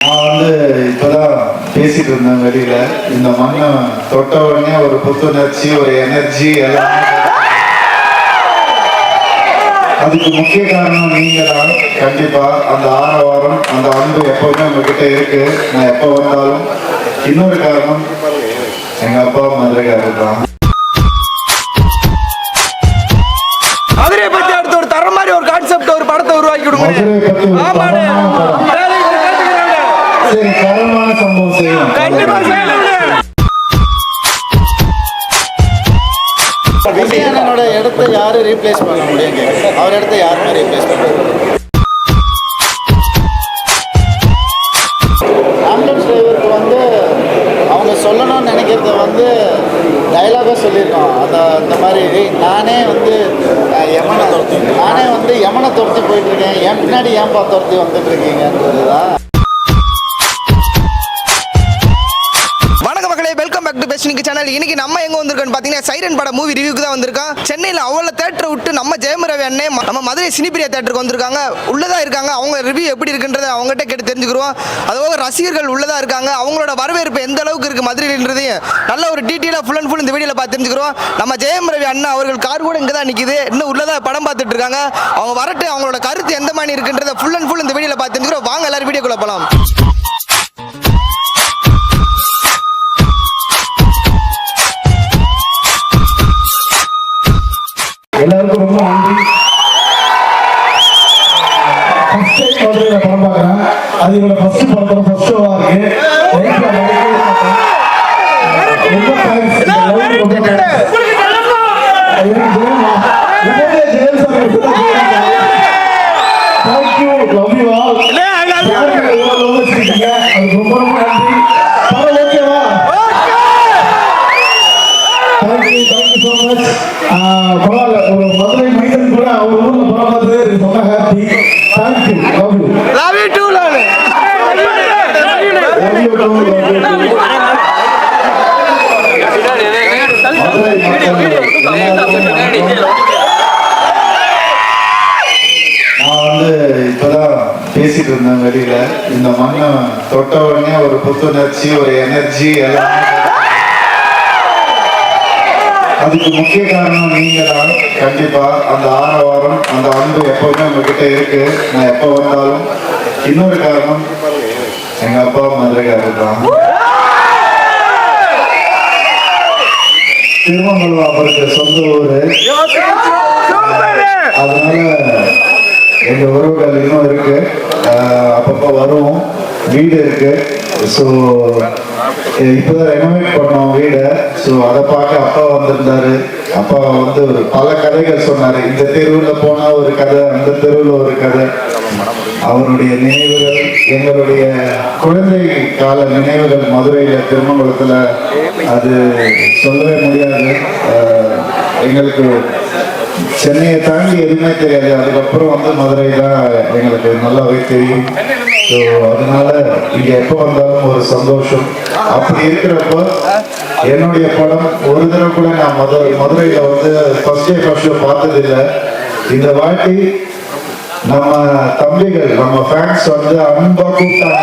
நான் இப்பதான் பேசிட்டு இருந்தேன் வெளியில. இந்த மண்ணை தொட்ட உடனே ஒரு புத்துணர்ச்சி, ஒரு எனர்ஜி எல்லாம். அதுக்கு முக்கிய காரணம் நீங்க தான். கண்டிப்பா அந்த ஆரவாரம், அந்த அன்பு எப்பவுமே உங்ககிட்ட இருக்கு. நான் எப்ப வந்தாலும். இன்னொரு காரணம், எங்க அப்பா மதுரைக்காரர் தான். மதுரையை பத்தி அடுத்த ஒரு தர மாதிரி ஒரு கான்செப்ட், ஒரு படத்தை உருவாக்கி விடுங்க. மதுரையை பத்தி தரமான சம்பவம் செய்யணும். விஜயண்ணனோட இடத்தை யாரு ரீப்ளேஸ் பண்ண முடியும்? அவர் இடத்த யாருமே ரீப்ளேஸ் பண்ண முடியும். ஆம்புலன்ஸ் டிரைவருக்கு அவங்க சொல்லணும்னு நினைக்கிறத டைலாகாக சொல்லியிருக்கோம். அந்த மாதிரி நானே யமனை துரத்தி போயிட்டு இருக்கேன், என் பின்னாடி ஏன்பா துரத்தி வந்துட்டு இருக்கீங்கன்றது தான். இன்னைக்கு நம்ம எங்க வந்திருக்கோம் பாத்தீங்கன்னா, சைரன் பட மூவி ரிவ்யூக்கு தான் வந்திருக்கோம். சென்னையில அவ்வளவு தியேட்டரை விட்டு நம்ம ஜெயம் ரவி அண்ணே நம்ம மதுரை சினிபிரியா தியேட்டருக்கு வந்திருக்காங்க. உள்ளதா இருக்காங்க. அவங்க ரிவ்யூ எப்படி இருக்குன்றத அவங்ககிட்ட கேட்டு தெரிஞ்சுக்கிறோம். அதுபோக ரசிகர்கள் உள்ளதா இருக்காங்க. அவங்களோட வரவேற்பு எந்த அளவுக்கு இருக்கு மதுரையிலன்றதையும் நல்ல ஒரு டீட்டெயிலா ஃபுல் அண்ட் ஃபுல் இந்த வீடியோல பார்த்து தெரிஞ்சுக்கிறோம். நம்ம ஜெயம் ரவி அண்ணா அவர்கள் கார் கூட இங்க தான் நிக்குது. இன்னும் உள்ளதா படம் பார்த்துட்டு இருக்காங்க. அவங்க வரட்டு, அவங்களோட கருத்து எந்த மாதிரி இருக்குன்றத ஃபுல் அண்ட் ஃபுல் இந்த வீடியோல பார்த்து தெரிஞ்சுக்கிறோம். வாங்க எல்லாரும் வீடியோக்குள்ள போலாம். எல்லாருக்கும் ரொம்ப நன்றி. ஃபர்ஸ்ட் டைம் மதுரையில படம் பார்க்குறேன். அது இவங்க ஃபர்ஸ்ட் படத்தோட ஃபர்ஸ்ட் ஷோவா இருக்கு. ரொம்ப தேங்க்யூ, லவ் யூ ஆல். ரொம்ப ரொம்ப நன்றி. படம் ஓகேவா? Thank you so much. பரவாயில்ல, ஒரு மதுரை மைதன் கூட அவர் ஊர்ல படம் பார்த்து ரொம்ப happy. Thank you, love you. Love you to லாலே. நான் இப்பதான் பேசிட்டு இருந்தேன் வெளியில. இந்த மண்ணை தொட்ட உடனே ஒரு புத்துணர்ச்சி, ஒரு எனர்ஜி எல்லாம். அதுக்கு முக்கிய காரணம் நீங்க தான். கண்டிப்பா அந்த ஆரவாரம், அந்த அன்பு எப்பவுமே உங்ககிட்ட இருக்கு. நான் எப்ப வந்தாலும். இன்னொரு காரணம், எங்க அப்பா மதுரைக்காரர் தான். திருமங்கலம் அவருக்கு சொந்த ஊரு. அதனால எங்க உறவுகள் இன்னும் இருக்கு. அப்பப்போ வருவோம். வீடு இருக்கு. ஸோ இப்போதான் ரெனோவேட் பண்ணோம் வீடை. ஸோ அதை பார்க்க அப்பா வந்திருந்தாரு. அப்பா ஒரு பல கதைகள் சொன்னாரு. இந்த தெருவில் போனா ஒரு கதை, அந்த தெருவில் ஒரு கதை. அவருடைய நினைவுகள், எங்களுடைய குழந்தை கால நினைவுகள் மதுரையில திருமங்கலத்துல, அது சொல்லவே முடியாது. எங்களுக்கு சென்னையை தாண்டி எதுவுமே தெரியாது. அதுக்கப்புறம் மதுரை தான் எங்களுக்கு நல்லாவே தெரியும். ஸோ அதனால இங்க எப்போ வந்தாலும் ஒரு சந்தோஷம். அப்படி இருக்கிறப்ப என்னுடைய படம் ஒரு தடவை கூட நான் மதுரையில ஃபர்ஸ்ட் ஷோ பார்த்ததில்லை. இந்த வாட்டி நம்ம தம்பிகள், நம்ம ஃபேன்ஸ் அன்பா கூப்பிட்டாங்க.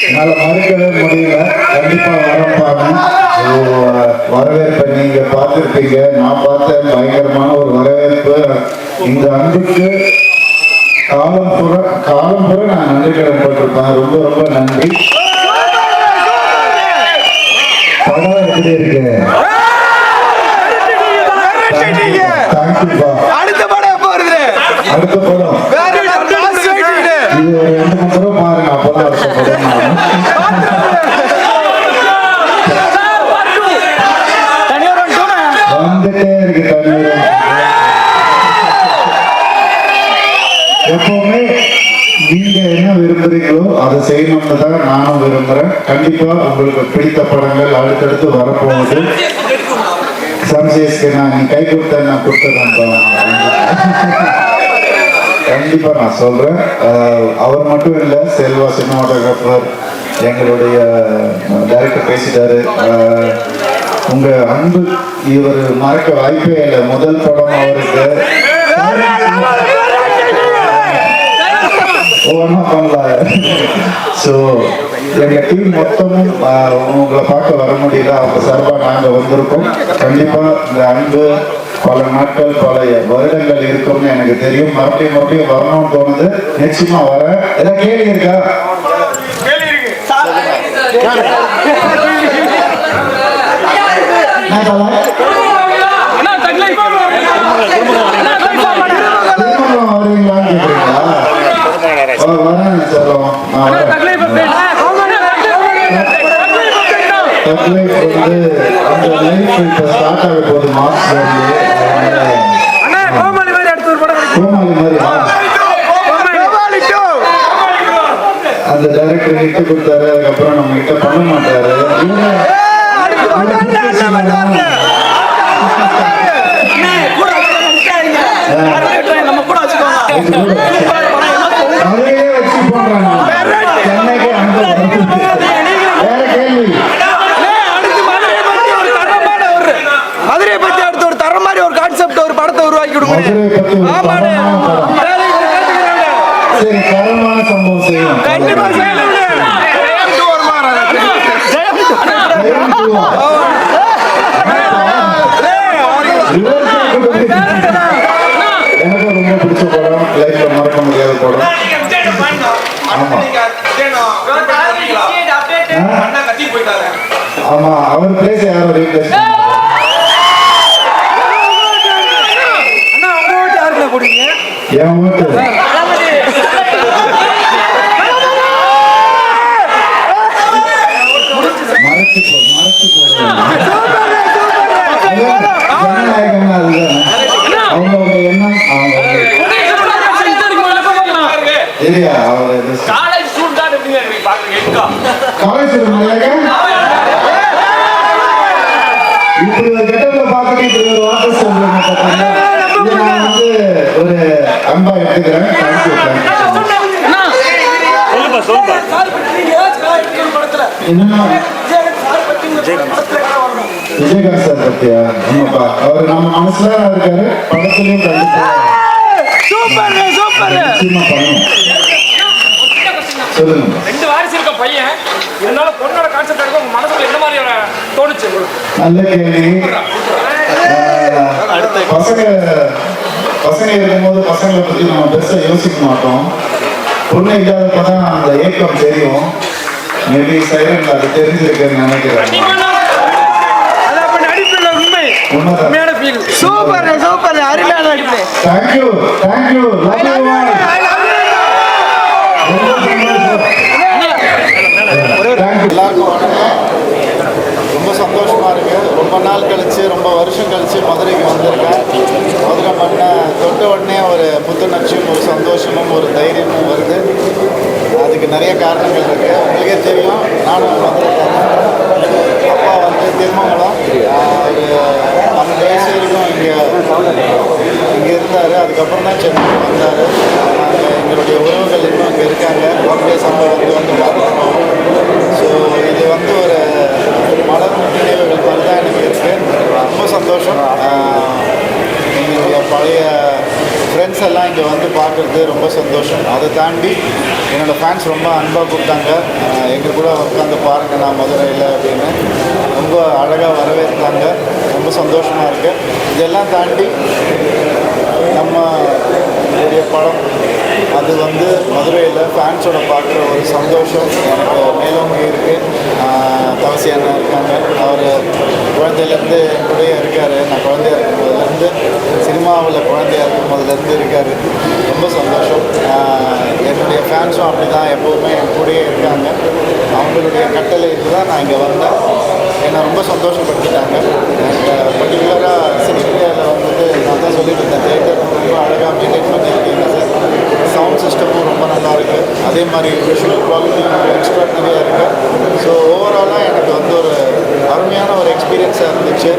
என்னால மறுக்கவே முடியல. கண்டிப்பா வரப்பாங்க. வரவேற்பை நீங்க பார்த்திருப்பீங்க, நான் பார்த்தேன். பயங்கரமான ஒரு வரவேற்பு. இந்த அன்புக்கு காலம் புற நான் நன்றி கடன் பட்டிருப்பேன். ரொம்ப ரொம்ப நன்றி. படம் எப்படி இருக்கு? தேங்க்யூப்பா. அடுத்த படம் எப்போ வருது? அடுத்த படம் இது 2 தடவை பாருங்க. அப்பதான் அடுத்த படம். வந்துட்டே இருக்கு தண்ணீர். எப்பவுமே நீங்க என்ன விரும்புறீங்களோ அதை செய்யணும்னு தான் நானும் விரும்புறேன். கண்டிப்பா உங்களுக்கு பிடித்த படங்கள் அடுத்தடுத்து வரப்போகுது. சம்சேஸ்க்கு நீ கை கொடுத்த நான் கொடுத்ததான் கண்டிப்பா நான் சொல்றேன். அவர் மட்டும் இல்ல, செல்வா சினிமாட்டோகிராஃபர், எங்களுடைய டைரக்டர் பேசிட்டாரு. உங்க அன்பு இவர் மறக்க வாய்ப்பே இல்லை. முதல் படம் அவருக்கு ஒவ்வொன்றும் பண்ணலாம். ஸோ எங்கள் டீம் மொத்தமும் உங்களை பார்க்க வர முடியல, அவங்க சார்பாக நாங்கள் வந்திருக்கோம். கண்டிப்பாக இந்த அன்பு பல நாட்கள் பல வருடங்கள் இருக்கும்னு எனக்கு தெரியும். மறுபடியும் வரணும்னு தோணுது. நிச்சயமா வரேன். ஏதாவது கேள்வி இருக்கா? வரீங்களான்னு கேட்குறீங்களா? வரேன் சொல்லுவோம். வந்து அந்த லைஃப் இப்போ ஸ்டார்ட் ஆக போகுது. மார்ச்ல இருந்து கோமாளி மாதிரி அந்த டைரக்டர் கிட்ட கொடுத்தாரு. அதுக்கப்புறம் நம்ம கிட்ட பண்ண மாட்டாரு. அதையே வச்சு போடுறாங்க. சென்னைக்கு அந்த வேற கேள்வி. மதுரையை பத்தி அடுத்து ஒரு தர மாதிரி ஒரு கான்செப்ட் ஒரு படத்தை உருவாக்கி கொடுங்க. சரி, தரமான சம்பவம் செய்யும். எனக்கு ரொம்ப பிடிச்ச படம், லைஃப்ல மறக்க முடியாத படம். ஆமா, அவர் பிளேஸ் யாரும் ரீப்ளேஸ் என் ஓட்டு ஜனநாயகம் அதுதான். அவங்களோட எண்ணம் இல்லையா? காலேஜ் இப்படி ஒரு கெட்டப்ல பார்த்துட்டு இப்படி ஒரு வார்த்தை சொல்றேன். நான் வந்து ஒரு அன்பா எடுத்துக்கிறேன். என்னன்னா விஜயகாந்த் சார் பத்தியா? ஆமாப்பா, அவர் நம்ம மனசுல இருக்காரு. படத்துலயும் கண்டிப்பா நிச்சயமா பண்ணும். சொல்லுங்க. 2 வாரிசு இருக்க பையன் இதனால பொண்ணோட கான்செப்ட் எடுக்க உங்க மனசுல என்ன மாதிரி தோணுச்சு? நல்ல கேள்வி. பசங்க இருக்கும்போது பசங்களை பத்தி நம்ம பெருசா யோசிக்க மாட்டோம். பொண்ணு இல்லாதப்பதான் அந்த ஏக்கம் தெரியும். மேபி சைலண்ட் அது தெரிஞ்சிருக்குன்னு நினைக்கிறேன். சூப்பர் சூப்பர், அருமையான நடிப்பு. Thank you thank you. எல்லாருக்கும் வணக்கம். ரொம்ப சந்தோஷமா இருக்கு. ரொம்ப நாள் கழிச்சு, ரொம்ப வருஷம் கழிச்சு மதுரைக்கு வந்திருக்கேன். மதுரை மண்ணை தொட்ட உடனே ஒரு புத்துணர்ச்சியும் ஒரு சந்தோஷமும் ஒரு தைரியமும் வருது. அதுக்கு நிறைய காரணங்கள் இருக்கு. உங்களுக்கே தெரியும், நானும் மதுரைக்காரன். அப்பா வந்து திருமங்கலம், ஒரு 5 வயசு வரைக்கும் இங்கே இருந்தார். அதுக்கப்புறம் தான் சென்னைக்கு வந்தார். எங்களுடைய உறவுகள் இன்னும் அங்கே இருக்காங்க. ஒன்றே சம்பவம் வந்து பார்த்துருக்கோம். ஸோ இது வந்து ஒரு மலரும் நினைவுகள் மாதிரி தான் எனக்கு இருக்குது. ரொம்ப சந்தோஷம். எங்களுடைய பழைய ஃப்ரெண்ட்ஸ் எல்லாம் இங்கே வந்து பார்க்குறது ரொம்ப சந்தோஷம். அதை தாண்டி என்னோடய ஃபேன்ஸ் ரொம்ப அன்பாக கொடுத்தாங்க. எங்கள் கூட உட்காந்து பாருங்கள் நான் மதுரையில் அப்படின்னு ரொம்ப அழகாக வரவேற்றாங்க. ரொம்ப சந்தோஷமாக இருக்குது. இதெல்லாம் தாண்டி நம்ம படம் அது வந்து மதுரையில் ஃபேன்ஸோட பார்க்குற ஒரு சந்தோஷம் எனக்கு மேலோங்கி இருக்குது. தவசி அண்ணா இருக்காங்க. அவர் குழந்தையிலேருந்து என் கூடயே இருக்கார். நான் குழந்தையாக இருக்கும் போதுலேருந்து, சினிமாவில் குழந்தையாக இருக்கும் போதுலேருந்து இருக்கார். ரொம்ப சந்தோஷம். என்னுடைய ஃபேன்ஸும் அப்படி தான் எப்போவுமே என் கூடயே இருக்காங்க. அவங்களுடைய கட்டளைக்கு தான் நான் இங்கே வந்தேன். என்னை ரொம்ப சந்தோஷப்படுத்திட்டாங்க. பர்டிகுலராக சினிமாவில் வந்துட்டு நான் தான் சொல்லிட்டு இருந்தேன், தேட்டர் ரொம்ப அழகாக மெயின்டைன் பண்ணியிருக்கீங்க சார். சவுண்ட் சிஸ்டமும் ரொம்ப நல்லா இருக்குது. அதே மாதிரி விஷுவல் குவாலிட்டியும் எக்ஸ்ட்ராடனரியாக இருக்குது. ஸோ ஓவராலாக எனக்கு வந்து ஒரு அருமையான ஒரு எக்ஸ்பீரியன்ஸாக இருந்துச்சு.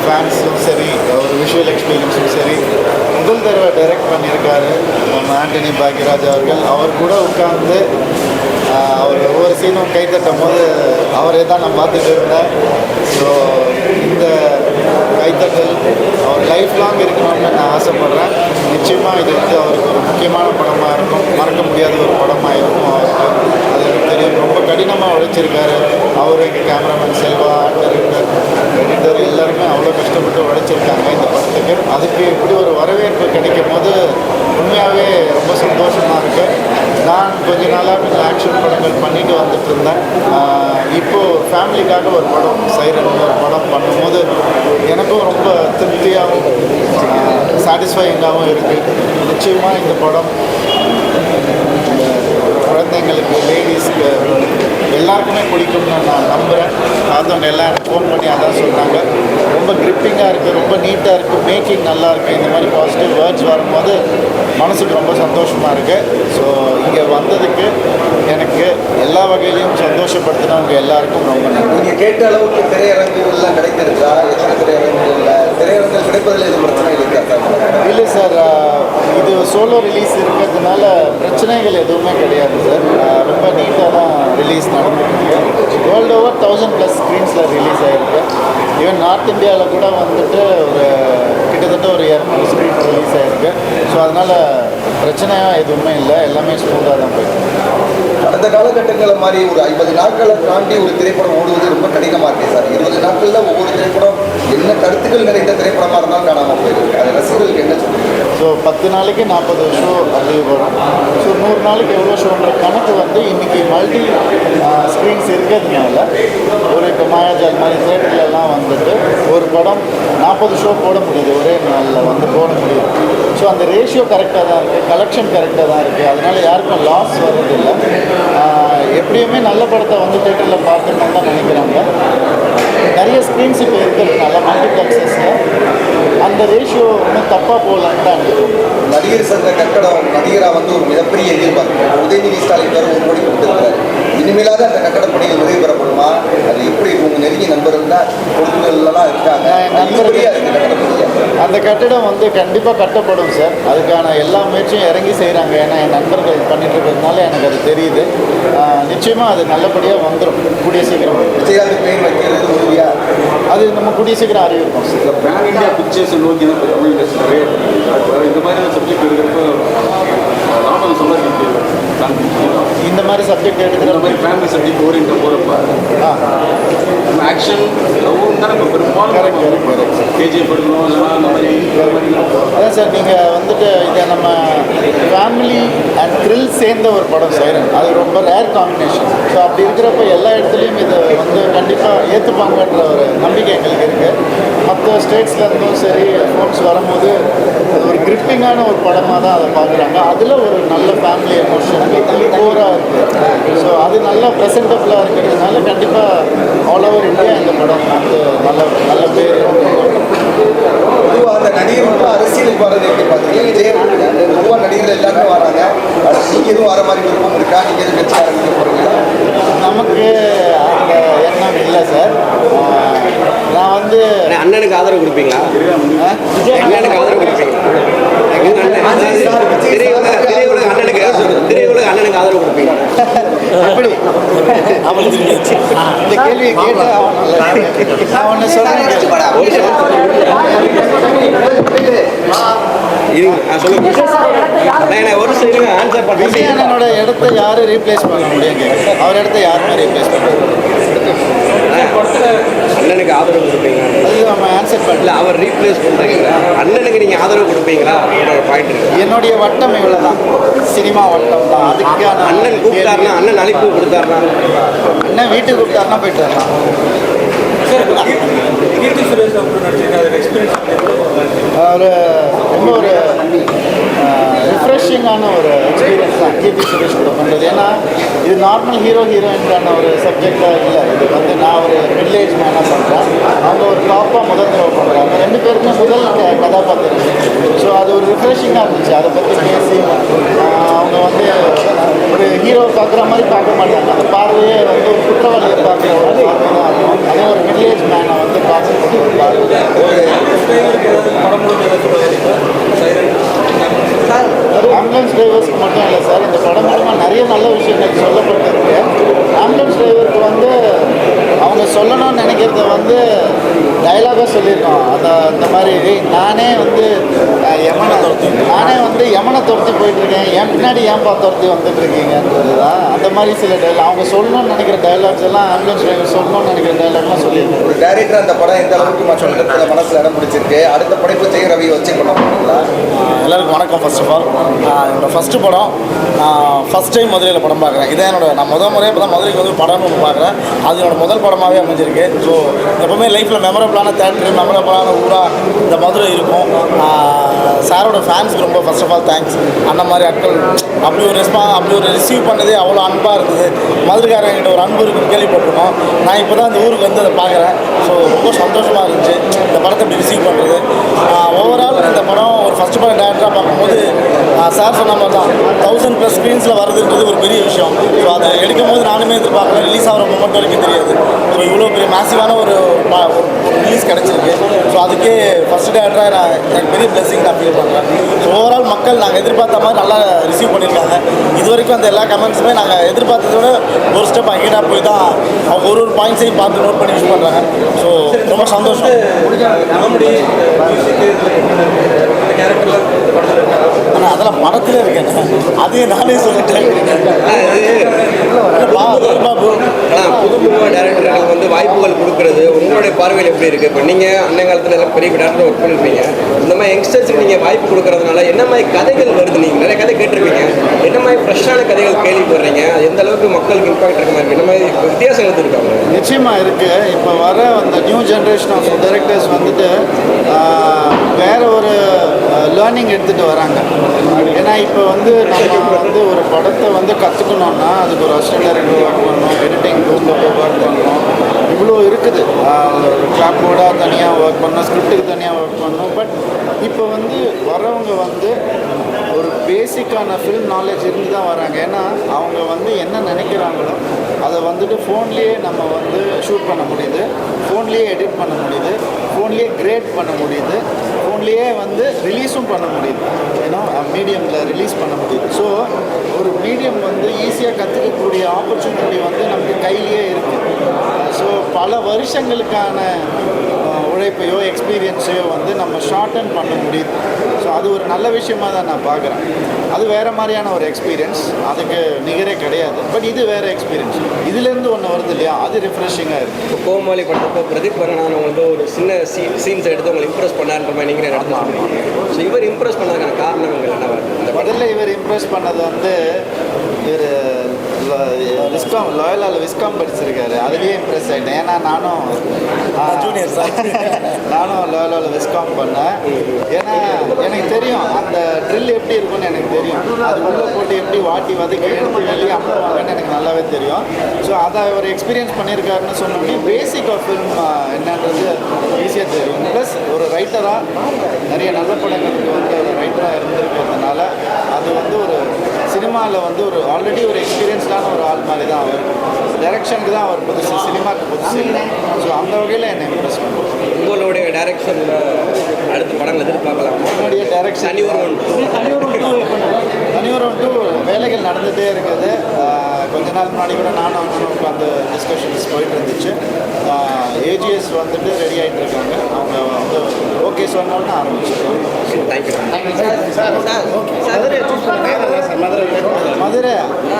ஃபேன்ஸும் சரி, ஒரு விஷுவல் எக்ஸ்பீரியன்ஸும் சரி. முதல் தடவை டைரக்ட் பண்ணியிருக்காரு நம்ம ஆண்டனி பாக்யராஜ் அவர்கள். அவர் கூட உட்கார்ந்து அவர் ஒவ்வொரு சீனும் கை தட்டும் போது அவரே தான் நான் பார்த்துட்டு இருந்தேன். ஸோ இந்த கைத்தட்டல் அவர் லைஃப் லாங் இருக்கணும்னு நான் ஆசைப்பட்றேன். நிச்சயமாக இது வந்து அவருக்கு ஒரு முக்கியமான படமாக இருக்கும். மறக்க முடியாத ஒரு படம். உழைச்சிருக்காரு. அவர் எங்கள் கேமராமேன் செல்வா, டைரக்டர், எடிட்டர் எல்லாருமே அவ்வளோ கஷ்டப்பட்டு உழைச்சிருக்காங்க இந்த படத்துக்கு. அதுக்கு இப்படி ஒரு வரவேற்பு கிடைக்கும் போது உண்மையாகவே ரொம்ப சந்தோஷமாக இருக்குது. நான் கொஞ்ச நாளாக கொஞ்சம் ஆக்ஷன் படங்கள் பண்ணிட்டு வந்துட்டு இருந்தேன். இப்போது ஃபேமிலிக்காக ஒரு படம் சைரன் ஒரு படம் பண்ணும்போது எனக்கும் ரொம்ப திருப்தியாகவும் சாட்டிஸ்ஃபையிங்காகவும் இருக்குது. நிச்சயமாக இந்த படம் குழந்தைங்களுக்கு, லேடிஸ்க்கு எல்லாருக்குமே பிடிக்கும்னு நான் நம்புகிறேன். பார்த்தவங்க எல்லாம் எனக்கு ஃபோன் பண்ணி அதான் சொன்னாங்க. ரொம்ப கிரிப்பிங்காக இருக்குது, ரொம்ப நீட்டாக இருக்குது, மேக்கிங் நல்லா இருக்குது. இந்த மாதிரி பாசிட்டிவ் வேர்ட்ஸ் வரும்போது மனசுக்கு ரொம்ப சந்தோஷமாக இருக்குது. ஸோ இங்கே வந்ததுக்கு எனக்கு எல்லா வகையிலையும் சந்தோஷப்படுத்தினவங்க எல்லாருக்கும் ரொம்ப நன்றி. நீங்கள் கேட்ட அளவுக்கு திரையரங்குகள்லாம் கிடைத்திருக்கா? எத்தனை திரையரங்குகள் கிடைப்பதில் எதுவும் பிரச்சனை இருக்கா சார்? இல்லை சார், இது சோலோ ரிலீஸ் இருக்கிறதுனால பிரச்சனைகள் எதுவுமே கிடையாது சார். ரொம்ப நீட்டாக தான் ரிலீஸ் நடந்துருக்கு. வேர்ல்டு ஓவர் 1000+ ஸ்க்ரீன்ஸில் ரிலீஸ் ஆகிருக்கு. ஈவன் நார்த் இந்தியாவில் கூட வந்துட்டு ஒரு கிட்டத்தட்ட ஒரு 200 ஸ்க்ரீன் ரிலீஸ் ஆகிருக்கு. ஸோ அதனால் பிரச்சனையாக எதுவுமே இல்லை, எல்லாமே ஸ்மூத்தாக தான் போயிருக்கு. கடந்த காலகட்டங்களில் மாதிரி ஒரு 50 நாட்களை தாண்டி ஒரு திரைப்படம் ஓடுவது ரொம்ப கடினமாக இருக்குது சார். 20 நாட்களில் ஒவ்வொரு திரைப்படம் என்ன கருத்துக்கள் நிறைந்த திரைப்படமாக இருந்தாலும் காணாமல் போயிருக்கு. அது ரசிகர்களுக்கு என்ன சொல்லுங்கள்? ஸோ 10 நாளைக்கு 40 ஷோ அப்படி வரும். ஸோ 100 நாளைக்கு எவ்வளோ ஷோன்ற கணக்கு வந்து இன்றைக்கி மல்டி ஸ்க்ரீன்ஸ் இருக்கிறதுனால ஒரு இப்போ மாயாஜால் மாதிரி தேட்டர்லலாம் வந்துட்டு ஒரு படம் 40 ஷோ போட முடியுது, ஒரே நாளில் வந்து போட முடியுது. ஸோ அந்த ரேஷியோ கரெக்டாக தான் இருக்குது, கலெக்ஷன் கரெக்டாக தான் இருக்குது. அதனால் யாருக்கும் லாஸ் வர்றதில்லை. எப்படியுமே நல்ல படத்தை வந்து தேட்டரில் பார்க்கணுன்னு தான் நினைக்கிறாங்க. நிறைய ஸ்க்ரீன்ஸ் இப்போ இருக்கிறதுனால மல்டிப்ளெக்ஸஸில் அந்த ரேஷியோ இன்னும் தப்பாக போகலான்னு தான் நடிகர் சங்க கட்டடம் நடிகராக வந்து ஒரு மிகப்பெரிய எதிர்பார்ப்பு. உதயநிதி ஸ்டாலின் வேறு 1 கோடி கொடுத்துருக்காரு. இனிமேலாவது அந்த கட்டடப் பணிகள் நிறைவு பெறப்படுமா? அது எப்படி உங்கள் நெருங்கிய நண்பர்கள் தான் பொறுப்புகள்லாம் இருக்காங்க. அந்த கட்டிடம் வந்து கண்டிப்பாக கட்டப்படும் சார். அதுக்கான எல்லா முயற்சியும் இறங்கி செய்கிறாங்க. ஏன்னா என் நண்பர்கள் பண்ணிட்டு இருக்கிறதுனால எனக்கு அது தெரியுது. நிச்சயமாக அது நல்லபடியாக வந்துடும் கூடிய சீக்கிரம். விஜயகாந்த் பேர் வைக்கிறது உறுதியா? அது நம்ம கூடிய சீக்கிரம் அறிவிப்போம் சார். பேன் இந்தியா பிக்சர்ஸ் நோக்கி தான் தமிழ் இண்டஸ்ட்ரி இந்த மாதிரியான சப்ஜெக்ட் இருக்கிறப்ப லாபம் சம்பாதிக்க இந்த மாதிரி சப்ஜெக்ட் எடுக்கிற இந்த மாதிரி ஃபேமிலி சப்ஜெக்ட் ஓரியன்ட் போகிறப்ப ஆக்ஷன் லவ்வும் தான் நம்ம பெரும்பாலும் கேஜிஎஃப் எடுக்கணும் இல்லைன்னா அந்த மாதிரி அதான் சார், நீங்கள் வந்துட்டு இதை நம்ம ஃபேமிலி அண்ட் த்ரில் சேர்ந்த ஒரு படம் செய்கிறேன். அது ரொம்ப ரேர் காம்பினேஷன். ஸோ அப்படி இருக்கிறப்ப எல்லா இடத்துலையும் இதை வந்து கண்டிப்பாக ஏற்றுப்பாங்கன்ற ஒரு நம்பிக்கை எங்களுக்கு இருக்குது. மற்ற ஸ்டேட்ஸ்லேருந்தும் சரி ஃபோன்ஸ் வரும்போது அது ஒரு கிரிப்பிங்கான ஒரு படமாக தான் அதை பார்க்குறாங்க. அதில் ஒரு நல்ல ஃபேமிலி எமோஷன் கோராக இருக்குது. ஸோ அது நல்லா ப்ரெசென்டபுளாக இருக்கிறதுனால கண்டிப்பாக ஆல் ஓவர் இந்தியா இந்த படம் வந்து நல்ல பேர். பொதுவாக அந்த நடிகர்கள் அரசியலுக்கு வர்றது எப்படி பார்த்தீங்கன்னா விஜய் பொதுவாக நடிகர்கள் எல்லாருமே வராங்க. நீங்கள் எதுவும் வர மாதிரி விருப்பம் இருக்கா? நீங்கள் எதுவும் கட்சி ஆரம்பிக்க போகிறீங்களா? நமக்கு அந்த எண்ணம் இல்லை சார். நான் வந்து அண்ணனுக்கு ஆதரவு கொடுப்பீங்களா? அண்ணனுக்கு ஆதரவு கொடுப்பீங்களா? திரையுலக அண்ணனுக்கு ஆதரவு கொடுப்பீங்க? அப்படி இந்த கேள்வியை கேட்டு நான் ஒன்று சொல்லுங்க. ஒரு சைடு ஆன்சர் பண்ணுறேன். விஜயனோட இடத்த யாரும் ரீப்ளேஸ் பண்ண முடியும்? அவர் இடத்த யாருமே ரீப்ளேஸ் பண்ண அண்ணனுக்கு ஆதரவு கொடுப்பீங்களா? அது நம்ம ஆன்சர் பண்ணல. அவர் ரீப்ளேஸ் பண்ணுறீங்களா? அண்ணனுக்கு நீங்கள் ஆதரவு கொடுப்பீங்களா? ஒரு பாயிண்ட் இருக்கு. என்னுடைய வட்டம் இவ்வளோ தான், சினிமா வட்டம் தான். அதுக்கான அண்ணன் கூப்பிட்டாருன்னா, அண்ணன் அழைப்பு கொடுத்தாருன்னா, அண்ணன் வீட்டுக்கு கூப்பிட்டாருன்னா போயிட்டு வரலாம். கீர்த்தி சுரேஷ் அப்படின்னு நடிச்சிருக்காரு எக்ஸ்பீரியன்ஸ் ஒரு ரொம்ப ஒரு ரிஃப்ரெஷிங்கான ஒரு எக்ஸ்பீரியன்ஸ் தான் கீர்த்தி சுரேஷ் கூட பண்ணுறது. ஏன்னா இது நார்மல் ஹீரோயின்றான ஒரு சப்ஜெக்டாக இல்லை. இது வந்து நான் ஒரு மிடில் ஏஜ் மேனாக பண்ணுறேன், அவங்க ஒரு டாப்பாக முதல் தடவை பண்ணுறாங்க. 2 பேருமே முதல் கதாபாத்திரம். ஸோ அது ஒரு ரிஃப்ரெஷிங்காக இருந்துச்சு. அதை பற்றி பேசி அவங்க வந்து ஒரு ஹீரோவை பார்க்குற மாதிரி பார்க்க மாட்டாங்க. அந்த பார்வையே வந்து ஒரு குற்றவாளியை பார்க்குற ஒரு பார்வை தான் இருக்கும். அதே ஒரு மிடில் ஏஜ் மேனை வந்து பார்க்கக்கூடிய ஒரு பார்வை. ஆம்புலன்ஸ் டிரைவர்ஸ்க்கு மட்டும் இல்லை சார், இந்த படம் மூலமாக நிறைய நல்ல விஷயங்கள் சொல்லப்பட்டிருக்கு. ஆம்புலன்ஸ் டிரைவருக்கு வந்து அவங்க சொல்லணும்னு நினைக்கிறத வந்து டைலாகாக சொல்லியிருக்கோம். அந்த மாதிரி நானே வந்து யமனை துரத்தி போயிட்டுருக்கேன், என் பின்னாடி ஏன்பா துரத்தி வந்துட்டு இருக்கீங்கன்றது தான். அந்த மாதிரி சில டைலாக் அவங்க சொல்லணும்னு நினைக்கிற டைலாக்ஸ் எல்லாம் ஆம்புலன்ஸ் டிரைவர் சொல்லணும்னு நினைக்கிற டைலாக்லாம் சொல்லியிருக்கோம். ஒரு டைரக்டர் அந்த படம் எந்த அளவுக்கு மக்கள் மனசில் இடம் பிடிச்சிருக்கு, அடுத்த படைப்பு ஜெய் ரவி வச்சு பண்ண போகிறீங்களா? எல்லாருக்கும் வணக்கம். ஃபர்ஸ்ட் ஆஃப் ஆல் என்னோடய ஃபஸ்ட்டு படம், ஃபஸ்ட் டைம் மதுரையில் படம் பார்க்குறேன். இதான் நான் முதல் முறையாக இப்போ தான் மதுரைக்கு வந்து படம்னு ஒன்று பார்க்குறேன். அது என்னோடய முதல் படமாகவே அமைஞ்சிருக்கு. ஸோ எப்போவுமே லைஃப்பில் மெமரபிளான தேட்டரு, மெமரபிளான ஊராக இந்த மதுரை இருக்கும். சாரோட ஃபேன்ஸுக்கு ரொம்ப ஃபர்ஸ்ட் ஆஃப் ஆல் தேங்க்ஸ். அந்த மாதிரி ஆட்கள் அப்படி ஒரு ரிசீவ் பண்ணதே அவ்வளோ அன்பாக இருந்தது. மதுரைக்காரங்கிட்ட ஒரு அன்பு இருக்குன்னு கேள்விப்பட்டிருக்கோம். நான் இப்போ தான் இந்த ஊருக்கு வந்து அதை பார்க்குறேன். ஸோ ரொம்ப சந்தோஷமாக இருந்துச்சு இந்த படத்தை இப்படி ரிசீவ் பண்ணுறது. ஓவரால் இந்த படம் ஒரு ஃபஸ்ட்டு படம் டேரக்டராக பார்க்கும்போது சார் சொன்ன மாதிரி தான் 1000+ ஸ்க்ரீன்ஸில் வருதுன்றது ஒரு பெரிய விஷயம். ஸோ அதை எடுக்கும் போது நானுமே எதிர்பார்க்குறேன். ரிலீஸ் ஆகிற மொமெண்ட் வரைக்கும் தெரியாது. ஸோ இவ்வளோ பெரிய மேசிவான ஒரு ரிலீஸ் கிடச்சிருக்கு. ஸோ அதுக்கே ஃபஸ்ட்டு டேரக்டராக எனக்கு பெரிய பிளெஸிங் நான் ஃபீல் பண்ணுறேன். ஸோ ஓவரால் மக்கள் நாங்கள் எதிர்பார்த்த மாதிரி நல்லா ரிசீவ் பண்ணியிருக்காங்க. இது வரைக்கும் அந்த எல்லா கமெண்ட்ஸுமே நாங்கள் எதிர்பார்த்ததோட ஒரு ஸ்டெப் அங்கேட்டா போய் தான் அவங்க ஒரு பாயிண்ட்ஸையும் பார்த்து நோட் பண்ணி யூஸ் பண்ணுறாங்க. ஸோ ரொம்ப சந்தோஷம். ஆனால் அதெல்லாம் படத்தில் இருக்கேன், அதையும் நானே சொல்லிட்டேன். புதுமுக டேரக்டர்கள் வந்து வாய்ப்புகள் கொடுக்குறது உங்களுடைய பார்வையில் எப்படி இருக்குது? இப்போ நீங்கள் அன்னை காலத்தில் எல்லாம் பெரிய டேரக்டர் ஒர்க் பண்ணியிருப்பீங்க. இந்த மாதிரி யங்ஸ்டர்ஸுக்கு நீங்கள் வாய்ப்பு கொடுக்கறதுனால என்ன மாதிரி கதைகள் வருது? நீங்கள் நிறைய கதை கேட்டிருப்பீங்க. என்ன மாதிரி ஃப்ரெஷ்ஷான கதைகள் கேள்விப்படுறீங்க? அது எந்த அளவுக்கு மக்களுக்கு இம்பாக்ட் இருக்க மாதிரி என்ன மாதிரி வித்தியாசங்கள் இருக்காங்க? நிச்சயமாக இருக்குது. இப்போ வர அந்த நியூ ஜென்ரேஷன் ஆஃப் டைரக்டர்ஸ் வந்துட்டு வேறு ஒரு லேர்னிங் எடுத்துகிட்டு வராங்க. ஏன்னா இப்போ வந்து நம்ம வந்து ஒரு படத்தை வந்து கற்றுக்கணுன்னா அதுக்கு ஒரு அசிஸ்டன்ட் டைரக்டர் ஒர்க் பண்ணணும், எடிட்டிங் ரூமில் போய் ஒர்க் பண்ணணும், இவ்வளோ இருக்குது. கிளாப் போர்டாக தனியாக ஒர்க் பண்ணணும், ஸ்கிரிப்டுக்கு தனியாக ஒர்க் பண்ணணும். பட் இப்போ வந்து வரவங்க வந்து ஒரு பேசிக்கான ஃபில்ம் நாலேஜ் இருந்து தான் வராங்க. ஏன்னா அவங்க வந்து என்ன நினைக்கிறாங்களோ அதை வந்துட்டு ஃபோன்லேயே நம்ம வந்து ஷூட் பண்ண முடியுது, ஃபோன்லேயே எடிட் பண்ண முடியுது, ஃபோன்லேயே கிரேட் பண்ண முடியுது, ஃபோன்லேயே வந்து ரிலீஸும் பண்ண முடியுது. ஏன்னா மீடியமில் ரிலீஸ் பண்ண முடியுது. ஸோ ஒரு மீடியம் வந்து ஈஸியாக கற்றுக்கக்கூடிய ஆப்பர்ச்சுனிட்டி வந்து நமக்கு கையிலேயே இருக்குது. ஸோ பல வருஷங்களுக்கான உழைப்பையோ எக்ஸ்பீரியன்ஸையோ வந்து நம்ம ஷார்டன் பண்ண முடியுது. ஸோ அது ஒரு நல்ல விஷயமாக தான் நான் பார்க்குறேன். அது வேறு மாதிரியான ஒரு எக்ஸ்பீரியன்ஸ், அதுக்கு நிகரே கிடையாது. பட் இது வேறு எக்ஸ்பீரியன்ஸ், இதுலேருந்து ஒன்று வருது இல்லையா, அது ரிஃப்ரெஷிங்காக இருக்குது. இப்போ கோமாளி படத்தப்போ பிரதீப் வரனான் வந்து ஒரு சின்ன சீன்ஸ் எடுத்து உங்களை இம்ப்ரெஸ் பண்ணார்ன்ற மாதிரி நீங்கள் நடந்தாங்க. ஸோ இவர் இம்ப்ரெஸ் பண்ணதுக்கான காரணங்கள் என்ன? இந்த முதல்ல இவர் இம்ப்ரெஸ் பண்ணது வந்து இவர் விஸ்காம் படிச்சிருக்காரு, அதுலேயே இம்ப்ரெஸ் ஆகிட்டேன். ஏன்னா நானும் ஜூனியர் சார் நானும் லோயலாவில் விஸ்காம் பண்ணேன். ஏன்னா எனக்கு தெரியும் அந்த ட்ரில் எப்படி இருக்கும்னு எனக்கு தெரியும். அது உள்ளே போட்டு எப்படி வாட்டி வதக்கி எடுத்து வெளியே அனுப்புவாங்கன்னு எனக்கு நல்லாவே தெரியும். ஸோ அதை அவர் எக்ஸ்பீரியன்ஸ் பண்ணியிருக்காருன்னு சொன்னோடனே பேசிக் ஆஃப் ஃபில்ம் என்னன்றது ஈஸியாக தெரியும். ப்ளஸ் ஒரு ரைட்டராக நிறைய நல்ல படங்களுக்கு வந்து ஒரு ரைட்டராக இருந்திருக்கிறதுனால அது வந்து ஒரு சினிமாவில் வந்து ஒரு ஆல்ரெடி ஒரு எக்ஸ்பீரியன்ஸ்டான ஒரு ஆள் மாதிரி தான் அவர். டைரக்ஷனுக்கு தான் அவர் புதுசு, சினிமாவுக்கு புதுசு இல்லை. ஸோ அந்த வகையில் என்னை இம்ப்ரெஸ் பண்ணுவோம். உங்களுடைய டைரக்ஷனில் அடுத்த படங்கள் எதிர்பார்க்கலாம். என்னுடைய டைரக்ஷன் தனியொரு 2 வேலைகள் நடந்துகிட்டே இருக்குது. கொஞ்ச நாள் முன்னாடி கூட நானும் அவங்களும் உட்காந்து டிஸ்கஷன்ஸ் போயிட்டு இருந்துச்சு. ஏஜிஎஸ் வந்துட்டு ரெடி ஆகிட்டு இருக்காங்க. அவங்க வந்து ஓகே சொன்னோன்னு ஆரம்பிச்சிருக்கோம்.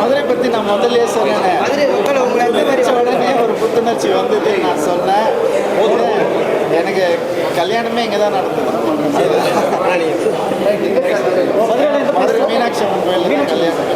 மதுரை பற்றி நான் முதல்ல சொன்னேன். உடனே ஒரு புத்துணர்ச்சி வந்துட்டு நான் சொன்னேன். எனக்கு கல்யாணமே இங்கே தான் நடந்தது. மதுரை மீனாட்சி அம்மன் கோயிலில் தான் கல்யாணம்.